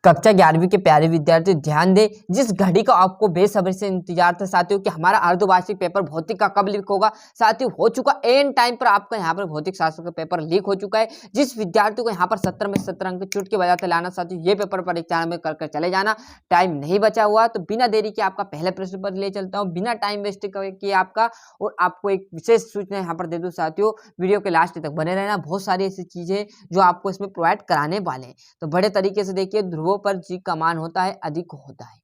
कक्षा 11वीं के प्यारे विद्यार्थी ध्यान दें, जिस घड़ी का आपको बेसब्री से इंतजार था साथियों कि हमारा अर्धवार्षिक पेपर भौतिक का कब लीक होगा, साथियों हो चुका एन टाइम पर आपका यहाँ पर भौतिक शास्त्र का पेपर लीक हो चुका है। जिस विद्यार्थी को यहाँ पर 17 में 17 अंक चुटकी बजाते लाना साथियों, ये पेपर परीक्षा में कर चले जाना, टाइम नहीं बचा हुआ। तो बिना देरी के आपका पहले प्रश्न पर ले चलता हूँ, बिना टाइम वेस्ट किए आपका, और आपको एक विशेष सूचना यहाँ पर दे दूँ साथियों, वीडियो के लास्ट तक बने रहना। बहुत सारी ऐसी चीजें जो आपको इसमें प्रोवाइड कराने वाले हैं, तो बड़े तरीके से देखिए। ध्रुवों पर जी का मान होता है अधिक होता है।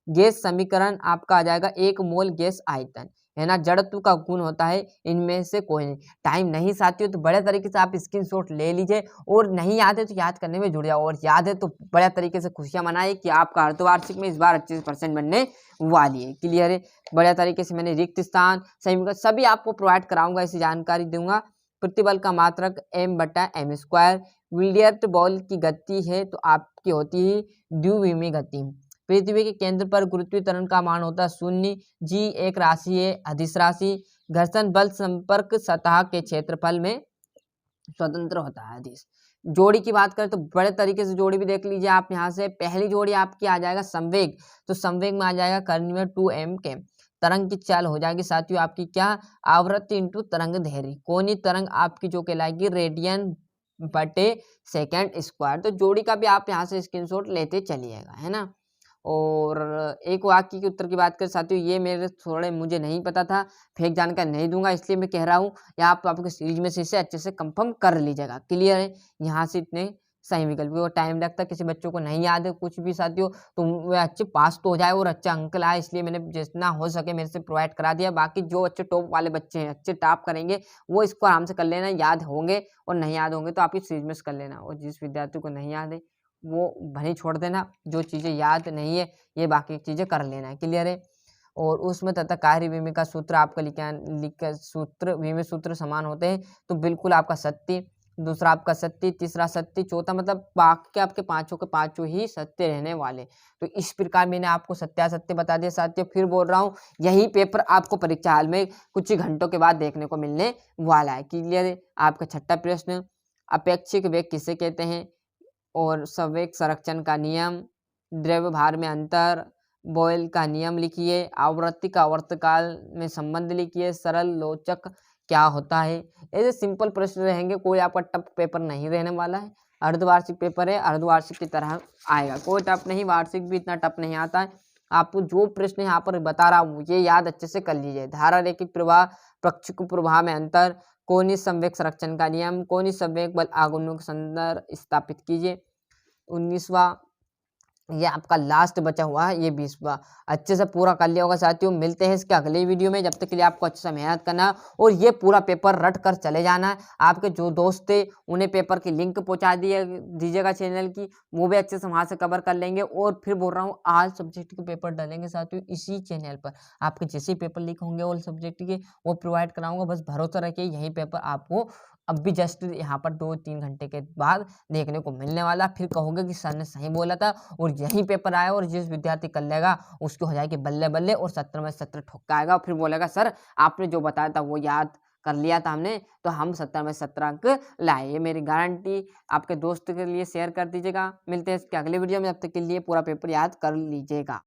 गैस समीकरण आपका आ जाएगा 1 मोल गैस आयतन, है ना। जड़त्व का गुण होता है इनमें से कोई नहीं। टाइम नहीं साथियों, तो बड़े तरीके से आप स्क्रीनशॉट ले लीजिए, और नहीं याद है तो याद करने में जुड़ जाओ, और याद है तो बड़े तरीके से खुशियां मनाइए कि आपका अर्धवार्षिक में इस बार 25% बनने वाली है। क्लियर है। बड़े तरीके से मैंने रिक्त स्थान समीकरण सभी आपको प्रोवाइड कराऊंगा, ऐसी जानकारी दूंगा। प्रतिबल का मात्रक m/m²। विलियर्ड बॉल की गति है तो आपकी होती है द्विविमीय गति। पृथ्वी के केंद्र पर गुरुत्वीय त्वरण का मान होता है 0। जी एक राशि है, अदिश राशि। घर्षण बल संपर्क सतह के क्षेत्रफल में स्वतंत्र होता है अदिश। जोड़ी की बात करें तो बड़े तरीके से जोड़ी भी देख लीजिए आप यहाँ से। पहली जोड़ी आपकी आ जाएगा संवेग, तो संवेग में आ जाएगा कर्ण में 2m के। तरंग की चाल हो जाएगी साथियों आपकी क्या, आवृत्ति इंटू तरंग दैर्घ्य। कोणीय तरंग आपकी जो कहलाएगी रेडियन बटे सेकंड स्क्वायर। तो जोड़ी का भी आप यहाँ से स्क्रीनशॉट लेते चलिएगा, है ना। और एक वाक्य के उत्तर की बात करें साथियों, ये मेरे थोड़े मुझे नहीं पता था, फेक जानकारी नहीं दूंगा, इसलिए मैं कह रहा हूँ, या आप आपके सीरीज में से इसे अच्छे से कंफर्म कर लीजिएगा। क्लियर है। यहाँ से इतने सही विकल्प, वो टाइम लगता है, किसी बच्चों को नहीं याद है कुछ भी साथियों, तो वह अच्छे पास तो हो जाए और अच्छा अंक लाए, इसलिए मैंने जितना हो सके मेरे से प्रोवाइड करा दिया। बाकी जो अच्छे टॉप वाले बच्चे हैं, अच्छे टॉप करेंगे, वो इसको आराम से कर लेना, याद होंगे, और नहीं याद होंगे तो आप इस सीरीज में से कर लेना। और जिस विद्यार्थी को नहीं याद है वो भले छोड़ देना, जो चीज़ें याद नहीं है ये बाकी चीज़ें कर लेना है। क्लियर है। और उसमें तथा कार्य विमि का सूत्र आपका लिख सूत्र विमि सूत्र समान होते हैं, तो बिल्कुल आपका सत्य, दूसरा आपका सत्य, तीसरा सत्य, चौथा मतलब बाकी आपके पांचों के पांचों ही सत्य रहने वाले। तो इस प्रकार मैंने आपको सत्यासत्य बता दिया साथियों। फिर बोल रहा हूँ, यही पेपर आपको परीक्षा हाल में कुछ ही घंटों के बाद देखने को मिलने वाला है। क्लियर है। आपका छठा प्रश्न, अपेक्षिक वेग किसे कहते हैं, और संवेग संरक्षण का नियम, द्रव्य भार में अंतर, बॉयल का नियम लिखिए, आवृत्ति का आवर्तकाल में संबंध लिखिए, सरल लोचक क्या होता है। ऐसे सिंपल प्रश्न रहेंगे, कोई आपका टफ पेपर नहीं रहने वाला है। अर्धवार्षिक पेपर है, अर्धवार्षिक की तरह आएगा, कोई टफ नहीं, वार्षिक भी इतना टफ नहीं आता है। आपको जो प्रश्न यहाँ पर बता रहा हूँ ये याद अच्छे से कर लीजिए। धारा रैखिक प्रवाह, प्रक्षुब्ध प्रवाह में अंतर, कोणीय संवेग संरक्षण का नियम, कोणीय संवेग बल आघूर्णक संदर्भ स्थापित कीजिए। 19वां ये आपका लास्ट बचा हुआ है, ये 20वां अच्छे से पूरा कर लिया होगा साथियों। मिलते हैं इसके अगले वीडियो में, जब तक के लिए आपको अच्छे से मेहनत करना है, और ये पूरा पेपर रट कर चले जाना है। आपके जो दोस्त थे उन्हें पेपर की लिंक पहुंचा दीजिएगा चैनल की, वो भी अच्छे से वहां से कवर कर लेंगे। और फिर बोल रहा हूँ, आज सब्जेक्ट के पेपर डालेंगे साथियों इसी चैनल पर। आपके जैसे पेपर लीक होंगे ऑल सब्जेक्ट के, वो प्रोवाइड कराऊंगा, बस भरोसा रखिए यही पेपर आपको अब भी जस्ट यहाँ पर 2-3 घंटे के बाद देखने को मिलने वाला। फिर कहोगे कि सर ने सही बोला था, और यही पेपर आया, और जिस विद्यार्थी कर लेगा उसकी हो जाएगी बल्ले बल्ले, और 17 में 17 ठोका आएगा। फिर बोलेगा सर आपने जो बताया था वो याद कर लिया था हमने, तो हम 17 में 17 अंक लाए। ये मेरी गारंटी। आपके दोस्त के लिए शेयर कर दीजिएगा। मिलते हैं इसके अगले वीडियो में, जब तक के लिए पूरा पेपर याद कर लीजिएगा।